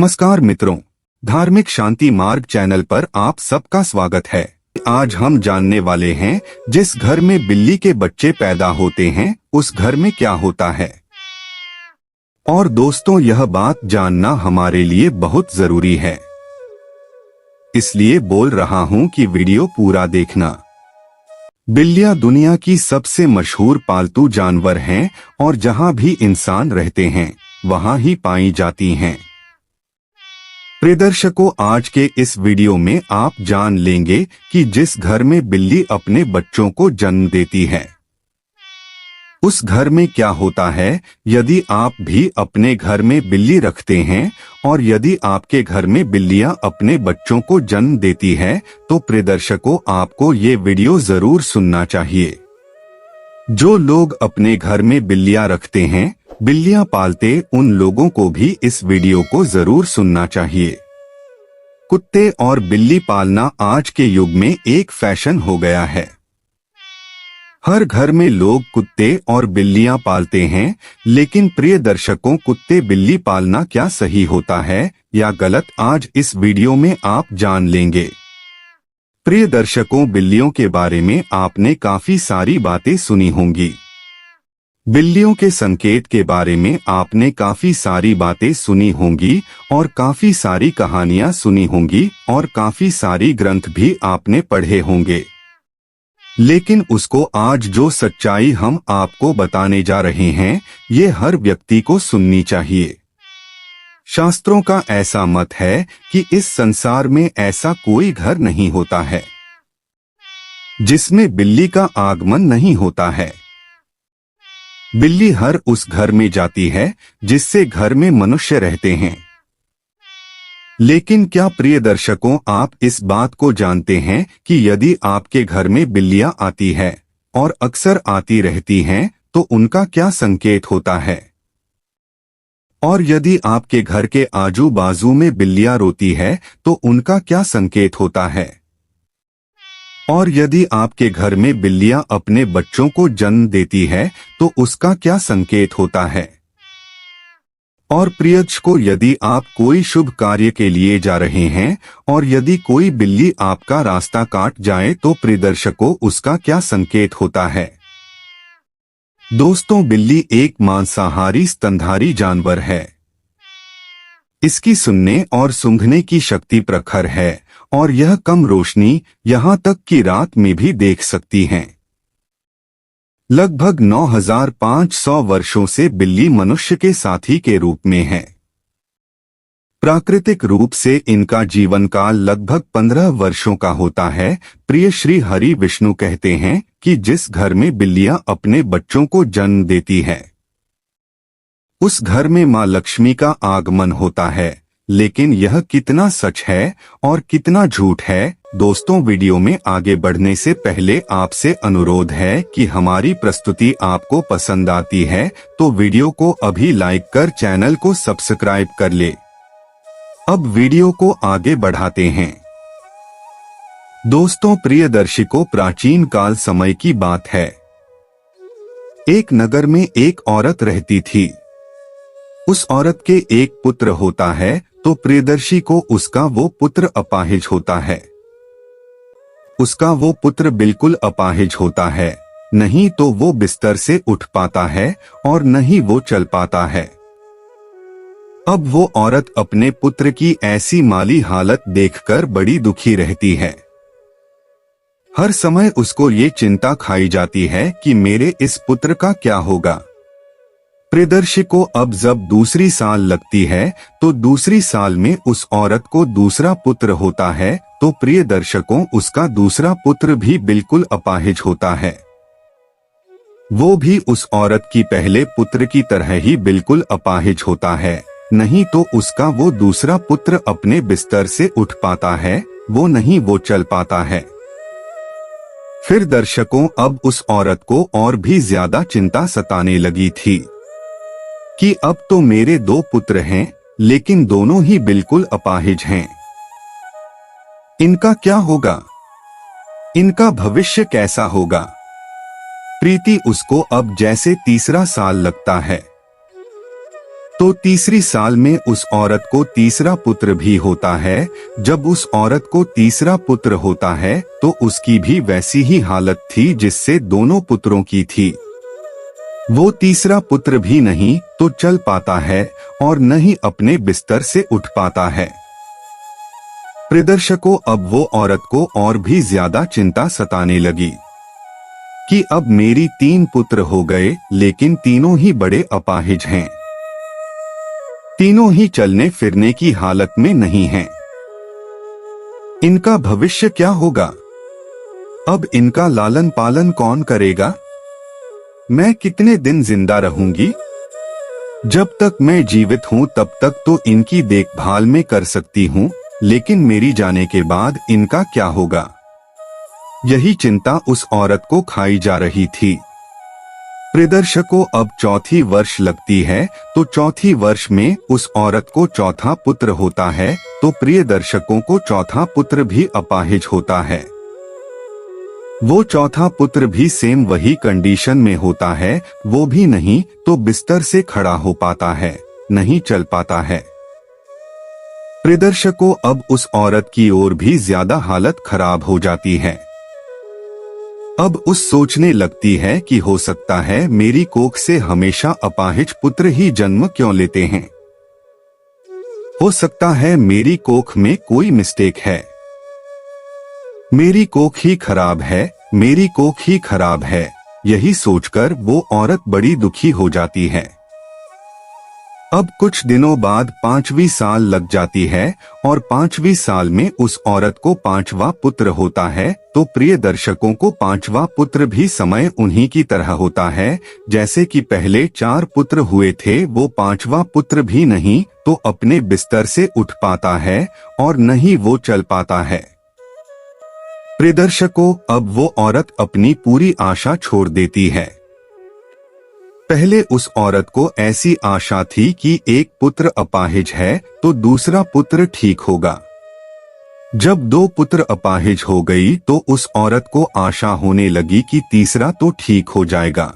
नमस्कार मित्रों, धार्मिक शांति मार्ग चैनल पर आप सबका स्वागत है। आज हम जानने वाले हैं जिस घर में बिल्ली के बच्चे पैदा होते हैं उस घर में क्या होता है। और दोस्तों, यह बात जानना हमारे लिए बहुत जरूरी है, इसलिए बोल रहा हूं कि वीडियो पूरा देखना। बिल्लियां दुनिया की सबसे मशहूर पालतू जानवर हैं और जहां भी इंसान रहते हैं वहां ही पाई जाती हैं। प्रिय दर्शकों, आज के इस वीडियो में आप जान लेंगे कि जिस घर में बिल्ली अपने बच्चों को जन्म देती है उस घर में क्या होता है। यदि आप भी अपने घर में बिल्ली रखते हैं और यदि आपके घर में बिल्लियां अपने बच्चों को जन्म देती है तो प्रिय दर्शकों, आपको ये वीडियो जरूर सुनना चाहिए। जो लोग अपने घर में बिल्लियां रखते हैं, बिल्लियां पालते, उन लोगों को भी इस वीडियो को जरूर सुनना चाहिए। कुत्ते और बिल्ली पालना आज के युग में एक फैशन हो गया है। हर घर में लोग कुत्ते और बिल्लियां पालते हैं, लेकिन प्रिय दर्शकों, कुत्ते बिल्ली पालना क्या सही होता है या गलत, आज इस वीडियो में आप जान लेंगे। प्रिय दर्शकों, बिल्लियों के बारे में आपने काफी सारी बातें सुनी होंगी। बिल्लियों के संकेत के बारे में आपने काफी सारी बातें सुनी होंगी और काफी सारी कहानियां सुनी होंगी और काफी सारी ग्रंथ भी आपने पढ़े होंगे। लेकिन उसको आज जो सच्चाई हम आपको बताने जा रहे हैं, ये हर व्यक्ति को सुननी चाहिए। शास्त्रों का ऐसा मत है कि इस संसार में ऐसा कोई घर नहीं होता है जिसमें बिल्ली का आगमन नहीं होता है। बिल्ली हर उस घर में जाती है जिससे घर में मनुष्य रहते हैं। लेकिन क्या प्रिय दर्शकों, आप इस बात को जानते हैं कि यदि आपके घर में बिल्लियां आती है और अक्सर आती रहती हैं तो उनका क्या संकेत होता है। और यदि आपके घर के आजू बाजू में बिल्लियां रोती है तो उनका क्या संकेत होता है। और यदि आपके घर में बिल्लियां अपने बच्चों को जन्म देती है तो उसका क्या संकेत होता है। और प्रियदर्शकों, यदि आप कोई शुभ कार्य के लिए जा रहे हैं और यदि कोई बिल्ली आपका रास्ता काट जाए तो प्रियदर्शकों, उसका क्या संकेत होता है। दोस्तों, बिल्ली एक मांसाहारी स्तनधारी जानवर है। इसकी सुनने और सूंघने की शक्ति प्रखर है और यह कम रोशनी, यहां तक कि रात में भी देख सकती हैं। लगभग 9500 वर्षों से बिल्ली मनुष्य के साथी के रूप में है। प्राकृतिक रूप से इनका जीवन काल लगभग 15 वर्षों का होता है। प्रिय श्री हरि विष्णु कहते हैं कि जिस घर में बिल्लियां अपने बच्चों को जन्म देती है उस घर में मां लक्ष्मी का आगमन होता है। लेकिन यह कितना सच है और कितना झूठ है। दोस्तों, वीडियो में आगे बढ़ने से पहले आपसे अनुरोध है कि हमारी प्रस्तुति आपको पसंद आती है तो वीडियो को अभी लाइक कर चैनल को सब्सक्राइब कर ले। अब वीडियो को आगे बढ़ाते हैं। दोस्तों, प्रिय दर्शकों, प्राचीन काल समय की बात है। एक नगर में एक औरत रहती थी। उस औरत के एक पुत्र होता है तो प्रियदर्शी को उसका वो पुत्र अपाहिज होता है। उसका वो पुत्र बिल्कुल अपाहिज होता है, नहीं तो वो बिस्तर से उठ पाता है और नहीं वो चल पाता है। अब वो औरत अपने पुत्र की ऐसी माली हालत देखकर बड़ी दुखी रहती है। हर समय उसको ये चिंता खाई जाती है कि मेरे इस पुत्र का क्या होगा। प्रियदर्शी को अब जब दूसरी साल लगती है तो दूसरी साल में उस औरत को दूसरा पुत्र होता है तो प्रिय दर्शकों, उसका दूसरा पुत्र भी बिल्कुल अपाहिज होता है। वो भी उस औरत की पहले पुत्र की तरह ही बिल्कुल अपाहिज होता है, नहीं तो उसका वो दूसरा पुत्र अपने बिस्तर से उठ पाता है, वो नहीं वो चल पाता है। फिर दर्शकों, अब उस औरत को और भी ज्यादा चिंता सताने लगी थी कि अब तो मेरे 2 पुत्र हैं, लेकिन दोनों ही बिल्कुल अपाहिज हैं। इनका क्या होगा, इनका भविष्य कैसा होगा। प्रीति उसको अब जैसे तीसरा साल लगता है तो तीसरी साल में उस औरत को तीसरा पुत्र भी होता है। जब उस औरत को तीसरा पुत्र होता है तो उसकी भी वैसी ही हालत थी जिससे दोनों पुत्रों की थी। वो तीसरा पुत्र भी नहीं तो चल पाता है और न ही अपने बिस्तर से उठ पाता है। प्रियदर्शकों, अब वो औरत को और भी ज्यादा चिंता सताने लगी कि अब मेरी 3 पुत्र हो गए, लेकिन तीनों ही बड़े अपाहिज हैं। तीनों ही चलने फिरने की हालत में नहीं हैं। इनका भविष्य क्या होगा? अब इनका लालन पालन कौन करेगा? मैं कितने दिन जिंदा रहूंगी? जब तक मैं जीवित हूं तब तक तो इनकी देखभाल में कर सकती हूं, लेकिन मेरी जाने के बाद इनका क्या होगा? यही चिंता उस औरत को खाई जा रही थी। प्रियदर्शकों, अब चौथी वर्ष लगती है तो चौथी वर्ष में उस औरत को चौथा पुत्र होता है, तो प्रियदर्शकों को चौथा पुत्र भी अपाहिज होता है। वो चौथा पुत्र भी सेम वही कंडीशन में होता है, वो भी नहीं तो बिस्तर से खड़ा हो पाता है, नहीं चल पाता है। प्रियदर्शकों, अब उस औरत की और भी ज्यादा हालत खराब हो जाती है। अब उस सोचने लगती है कि हो सकता है मेरी कोख से हमेशा अपाहिज पुत्र ही जन्म क्यों लेते हैं। हो सकता है मेरी कोख में कोई मिस्टेक है। मेरी कोख ही खराब है, मेरी कोख ही खराब है। यही सोचकर वो औरत बड़ी दुखी हो जाती है। अब कुछ दिनों बाद 5वीं साल लग जाती है और 5वीं साल में उस औरत को 5वां पुत्र होता है, तो प्रिय दर्शकों को 5वां पुत्र भी समय उन्हीं की तरह होता है जैसे कि पहले 4 पुत्र हुए थे। वो 5वां पुत्र भी नहीं तो अपने बिस्तर से उठ पाता है और न ही वो चल पाता है। प्रिय दर्शकों, अब वो औरत अपनी पूरी आशा छोड़ देती है। पहले उस औरत को ऐसी आशा थी कि एक पुत्र अपाहिज है तो दूसरा पुत्र ठीक होगा। जब 2 पुत्र अपाहिज हो गई तो उस औरत को आशा होने लगी कि तीसरा तो ठीक हो जाएगा।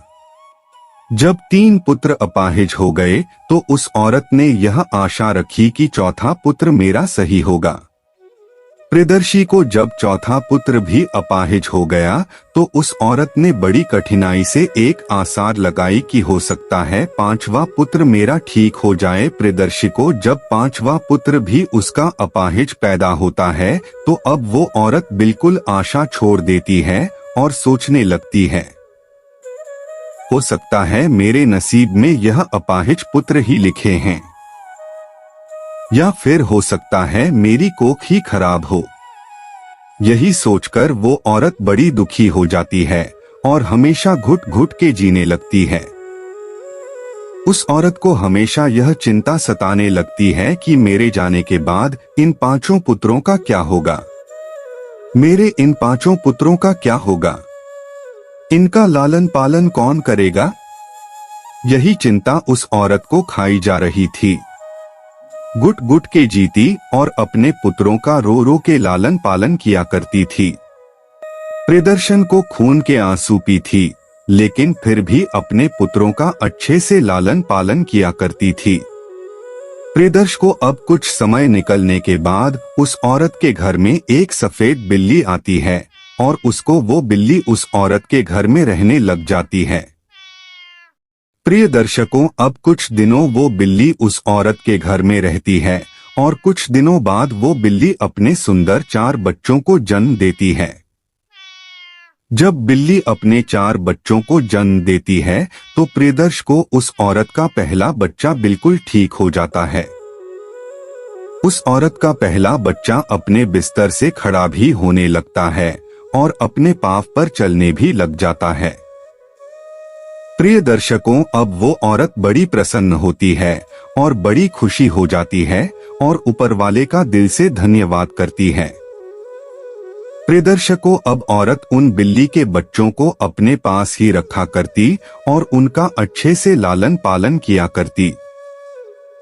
जब 3 पुत्र अपाहिज हो गए तो उस औरत ने यह आशा रखी कि चौथा पुत्र मेरा सही होगा। प्रियदर्शी को जब चौथा पुत्र भी अपाहिज हो गया तो उस औरत ने बड़ी कठिनाई से एक आसार लगाई कि हो सकता है 5वां पुत्र मेरा ठीक हो जाए। प्रियदर्शी को जब 5वां पुत्र भी उसका अपाहिज पैदा होता है तो अब वो औरत बिल्कुल आशा छोड़ देती है और सोचने लगती है, हो सकता है मेरे नसीब में यह अपाहिज पुत्र ही लिखे हैं, या फिर हो सकता है मेरी कोख ही खराब हो। यही सोचकर वो औरत बड़ी दुखी हो जाती है और हमेशा घुट घुट के जीने लगती है। उस औरत को हमेशा यह चिंता सताने लगती है कि मेरे जाने के बाद इन 5 पुत्रों का क्या होगा, मेरे इन 5 पुत्रों का क्या होगा, इनका लालन पालन कौन करेगा। यही चिंता उस औरत को खाई जा रही थी। गुट गुट के जीती और अपने पुत्रों का रो रो के लालन पालन किया करती थी। प्रियदर्शन को खून के आंसू पी थी, लेकिन फिर भी अपने पुत्रों का अच्छे से लालन पालन किया करती थी। प्रियदर्श को अब कुछ समय निकलने के बाद उस औरत के घर में एक सफेद बिल्ली आती है और उसको वो बिल्ली उस औरत के घर में रहने लग जाती है। प्रिय दर्शकों, अब कुछ दिनों वो बिल्ली उस औरत के घर में रहती है और कुछ दिनों बाद वो बिल्ली अपने सुंदर 4 बच्चों को जन्म देती है। जब बिल्ली अपने 4 बच्चों को जन्म देती है तो प्रियदर्श को उस औरत का पहला बच्चा बिल्कुल ठीक हो जाता है। उस औरत का पहला बच्चा अपने बिस्तर से खड़ा भी होने लगता है और अपने पाँव पर चलने भी लग जाता है। प्रिय दर्शकों, अब वो औरत बड़ी प्रसन्न होती है और बड़ी खुशी हो जाती है और ऊपर वाले का दिल से धन्यवाद करती है। प्रिय दर्शकों, अब औरत उन बिल्ली के बच्चों को अपने पास ही रखा करती और उनका अच्छे से लालन पालन किया करती।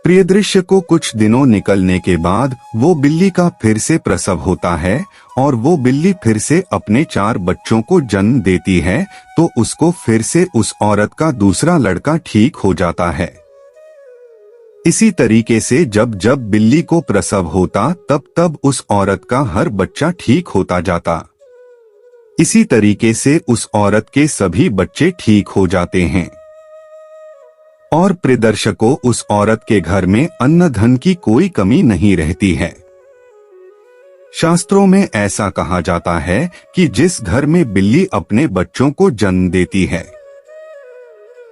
प्रिय दृश्य को कुछ दिनों निकलने के बाद वो बिल्ली का फिर से प्रसव होता है और वो बिल्ली फिर से अपने 4 बच्चों को जन्म देती है, तो उसको फिर से उस औरत का दूसरा लड़का ठीक हो जाता है। इसी तरीके से जब जब बिल्ली को प्रसव होता तब तब उस औरत का हर बच्चा ठीक होता जाता। इसी तरीके से उस औरत के सभी बच्चे ठीक हो जाते हैं। और प्रिय दर्शकों, उस औरत के घर में अन्न धन की कोई कमी नहीं रहती है। शास्त्रों में ऐसा कहा जाता है कि जिस घर में बिल्ली अपने बच्चों को जन्म देती है,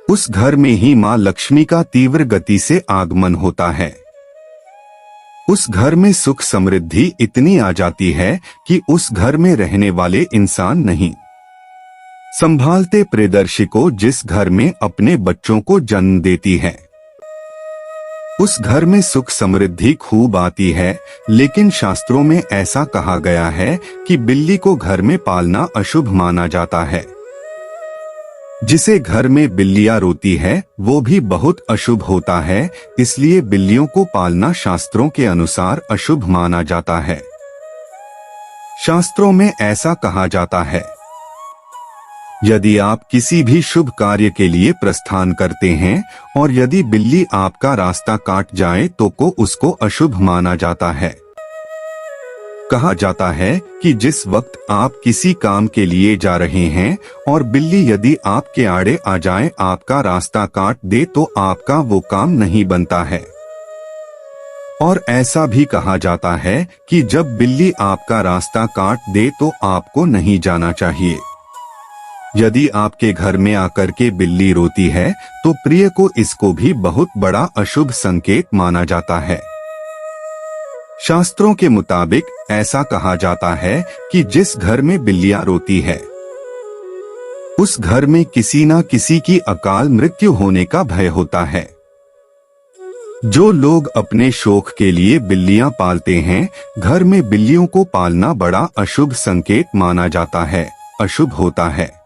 उस घर में ही मां लक्ष्मी का तीव्र गति से आगमन होता है। उस घर में सुख समृद्धि इतनी आ जाती है कि उस घर में रहने वाले इंसान नहीं संभालते। प्रियदर्शी को जिस घर में अपने बच्चों को जन्म देती है, उस घर में सुख समृद्धि खूब आती है। लेकिन शास्त्रों में ऐसा कहा गया है कि बिल्ली को घर में पालना अशुभ माना जाता है। जिसे घर में बिल्लियां रोती है वो भी बहुत अशुभ होता है, इसलिए बिल्लियों को पालना शास्त्रों के अनुसार अशुभ माना जाता है। शास्त्रों में ऐसा कहा जाता है, यदि आप किसी भी शुभ कार्य के लिए प्रस्थान करते हैं और यदि बिल्ली आपका रास्ता काट जाए तो उसको अशुभ माना जाता है। कहा जाता है कि जिस वक्त आप किसी काम के लिए जा रहे हैं और बिल्ली यदि आपके आड़े आ जाए, आपका रास्ता काट दे, तो आपका वो काम नहीं बनता है। और ऐसा भी कहा जाता है कि जब बिल्ली आपका रास्ता काट दे तो आपको नहीं जाना चाहिए। यदि आपके घर में आकर के बिल्ली रोती है तो प्रिय को इसको भी बहुत बड़ा अशुभ संकेत माना जाता है। शास्त्रों के मुताबिक ऐसा कहा जाता है कि जिस घर में बिल्लियां रोती है, उस घर में किसी न किसी की अकाल मृत्यु होने का भय होता है। जो लोग अपने शौक के लिए बिल्लियां पालते हैं, घर में बिल्लियों को पालना बड़ा अशुभ संकेत माना जाता है, अशुभ होता है।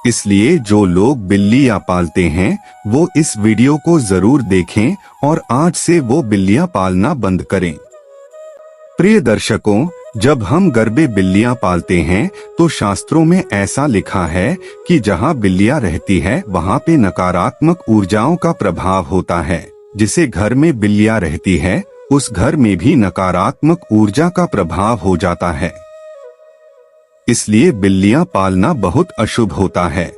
इसलिए जो लोग बिल्लियां पालते हैं वो इस वीडियो को जरूर देखें और आज से वो बिल्लियां पालना बंद करें। प्रिय दर्शकों, जब हम घर में बिल्लियां पालते हैं तो शास्त्रों में ऐसा लिखा है कि जहां बिल्लियां रहती है वहां पे नकारात्मक ऊर्जाओं का प्रभाव होता है। जिसे घर में बिल्लियां रहती है उस घर में भी नकारात्मक ऊर्जा का प्रभाव हो जाता है। इसलिए बिल्लियां पालना बहुत अशुभ होता है।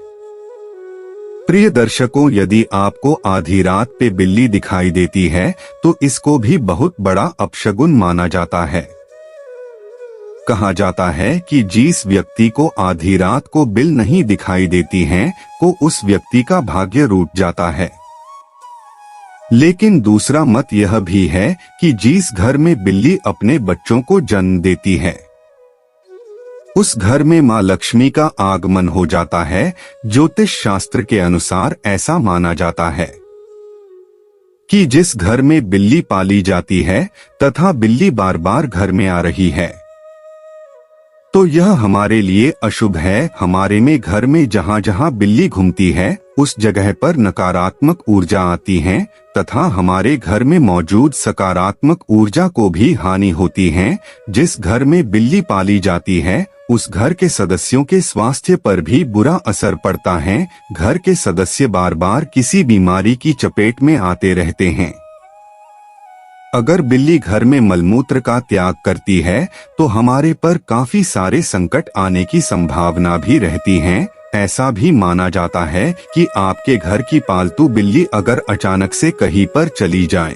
प्रिय दर्शकों, यदि आपको आधी रात पे बिल्ली दिखाई देती है तो इसको भी बहुत बड़ा अपशगुन माना जाता है। कहा जाता है कि जिस व्यक्ति को आधी रात को बिल नहीं दिखाई देती है को उस व्यक्ति का भाग्य रूठ जाता है। लेकिन दूसरा मत यह भी है कि जिस घर में बिल्ली अपने बच्चों को जन्म देती है, उस घर में मां लक्ष्मी का आगमन हो जाता है। ज्योतिष शास्त्र के अनुसार ऐसा माना जाता है कि जिस घर में बिल्ली पाली जाती है तथा बिल्ली बार बार घर में आ रही है तो यह हमारे लिए अशुभ है। हमारे में घर में जहां जहां बिल्ली घूमती है उस जगह पर नकारात्मक ऊर्जा आती है तथा हमारे घर में मौजूद सकारात्मक ऊर्जा को भी हानि होती है। जिस घर में बिल्ली पाली जाती है उस घर के सदस्यों के स्वास्थ्य पर भी बुरा असर पड़ता है। घर के सदस्य बार बार किसी बीमारी की चपेट में आते रहते हैं। अगर बिल्ली घर में मलमूत्र का त्याग करती है तो हमारे पर काफी सारे संकट आने की संभावना भी रहती है। ऐसा भी माना जाता है कि आपके घर की पालतू बिल्ली अगर अचानक से कहीं पर चली जाए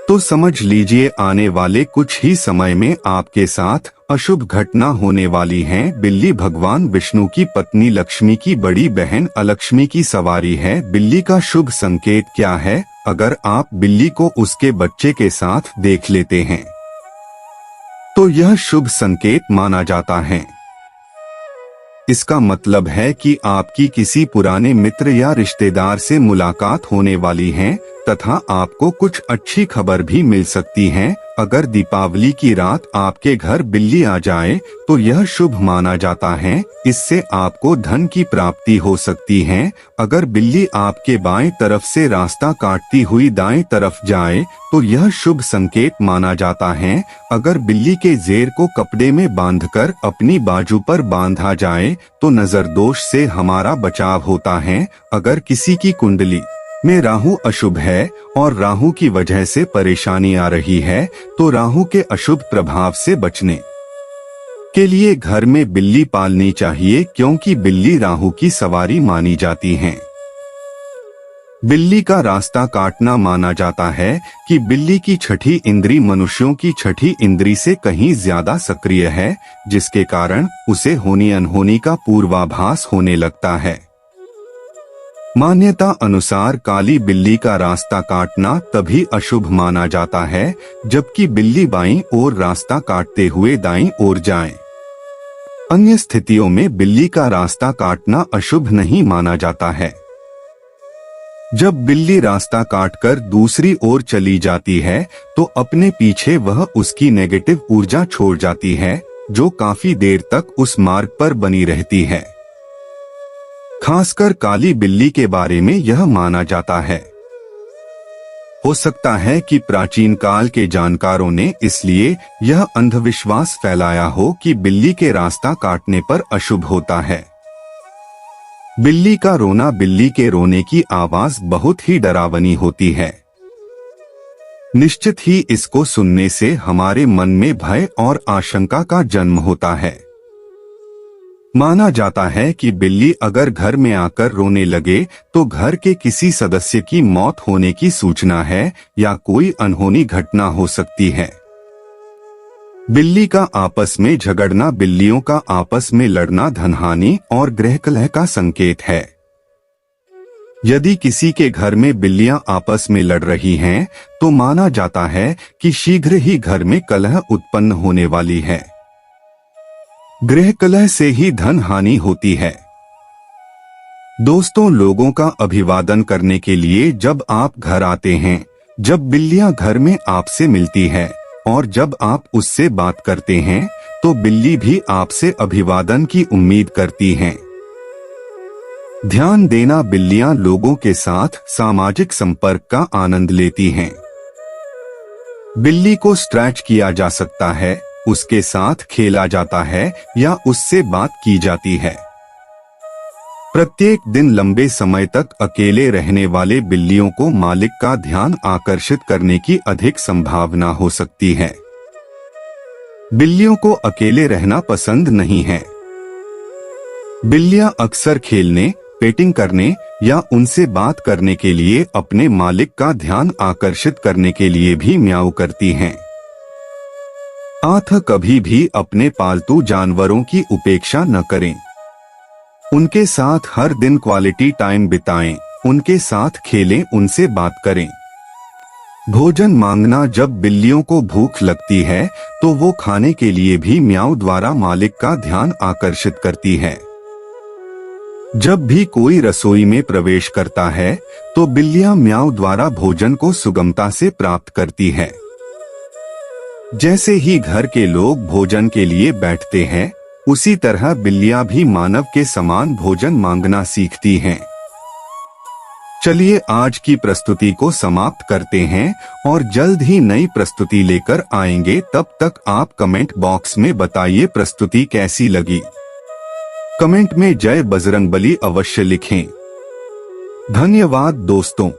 तो समझ लीजिए आने वाले कुछ ही समय में आपके साथ अशुभ घटना होने वाली है। बिल्ली भगवान विष्णु की पत्नी लक्ष्मी की बड़ी बहन अलक्ष्मी की सवारी है। बिल्ली का शुभ संकेत क्या है? अगर आप बिल्ली को उसके बच्चे के साथ देख लेते हैं तो यह शुभ संकेत माना जाता है। इसका मतलब है कि आपकी किसी पुराने मित्र या रिश्तेदार से मुलाकात होने वाली है तथा आपको कुछ अच्छी खबर भी मिल सकती है। अगर दीपावली की रात आपके घर बिल्ली आ जाए तो यह शुभ माना जाता है। इससे आपको धन की प्राप्ति हो सकती है। अगर बिल्ली आपके बाएं तरफ से रास्ता काटती हुई दाएं तरफ जाए तो यह शुभ संकेत माना जाता है। अगर बिल्ली के ज़ेर को कपड़े में बांधकर अपनी बाजू पर बांधा जाए तो नजर दोष से हमारा बचाव होता है। अगर किसी की कुंडली में राहु अशुभ है और राहु की वजह से परेशानी आ रही है, तो राहु के अशुभ प्रभाव से बचने के लिए घर में बिल्ली पालनी चाहिए, क्योंकि बिल्ली राहु की सवारी मानी जाती है। बिल्ली का रास्ता काटना माना जाता है कि बिल्ली की छठी इंद्री मनुष्यों की छठी इंद्री से कहीं ज्यादा सक्रिय है, जिसके कारण उसे होनी अनहोनी का पूर्वाभास होने लगता है। मान्यता अनुसार काली बिल्ली का रास्ता काटना तभी अशुभ माना जाता है जबकि बिल्ली बाईं ओर रास्ता काटते हुए दाईं ओर जाए। अन्य स्थितियों में बिल्ली का रास्ता काटना अशुभ नहीं माना जाता है। जब बिल्ली रास्ता काटकर दूसरी ओर चली जाती है तो अपने पीछे वह उसकी नेगेटिव ऊर्जा छोड़ जाती है, जो काफी देर तक उस मार्ग पर बनी रहती है। खासकर काली बिल्ली के बारे में यह माना जाता है। हो सकता है कि प्राचीन काल के जानकारों ने इसलिए यह अंधविश्वास फैलाया हो कि बिल्ली के रास्ता काटने पर अशुभ होता है। बिल्ली का रोना, बिल्ली के रोने की आवाज बहुत ही डरावनी होती है। निश्चित ही इसको सुनने से हमारे मन में भय और आशंका का जन्म होता है। माना जाता है कि बिल्ली अगर घर में आकर रोने लगे तो घर के किसी सदस्य की मौत होने की सूचना है या कोई अनहोनी घटना हो सकती है। बिल्ली का आपस में झगड़ना, बिल्लियों का आपस में लड़ना धनहानि और गृह कलह का संकेत है। यदि किसी के घर में बिल्लियां आपस में लड़ रही हैं, तो माना जाता है कि शीघ्र ही घर में कलह उत्पन्न होने वाली है। गृह कलह से ही धन हानि होती है। दोस्तों, लोगों का अभिवादन करने के लिए जब आप घर आते हैं, जब बिल्लियां घर में आपसे मिलती है और जब आप उससे बात करते हैं, तो बिल्ली भी आपसे अभिवादन की उम्मीद करती हैं। ध्यान देना, बिल्लियां लोगों के साथ सामाजिक संपर्क का आनंद लेती हैं। बिल्ली को स्ट्रेच किया जा सकता है, उसके साथ खेला जाता है या उससे बात की जाती है। प्रत्येक दिन लंबे समय तक अकेले रहने वाले बिल्लियों को मालिक का ध्यान आकर्षित करने की अधिक संभावना हो सकती है। बिल्लियों को अकेले रहना पसंद नहीं है। बिल्लियां अक्सर खेलने, पेटिंग करने या उनसे बात करने के लिए अपने मालिक का ध्यान आकर्षित करने के लिए भी म्याऊ करती हैं। कभी भी अपने पालतू जानवरों की उपेक्षा न करें। उनके साथ हर दिन क्वालिटी टाइम बिताएं, उनके साथ खेलें, उनसे बात करें। भोजन मांगना, जब बिल्लियों को भूख लगती है तो वो खाने के लिए भी म्याऊ द्वारा मालिक का ध्यान आकर्षित करती है। जब भी कोई रसोई में प्रवेश करता है तो बिल्लियां म्याऊ द्वारा भोजन को सुगमता से प्राप्त करती है। जैसे ही घर के लोग भोजन के लिए बैठते हैं, उसी तरह बिल्लियां भी मानव के समान भोजन मांगना सीखती हैं। चलिए आज की प्रस्तुति को समाप्त करते हैं और जल्द ही नई प्रस्तुति लेकर आएंगे। तब तक आप कमेंट बॉक्स में बताइए प्रस्तुति कैसी लगी। कमेंट में जय बजरंगबली अवश्य लिखें। धन्यवाद दोस्तों।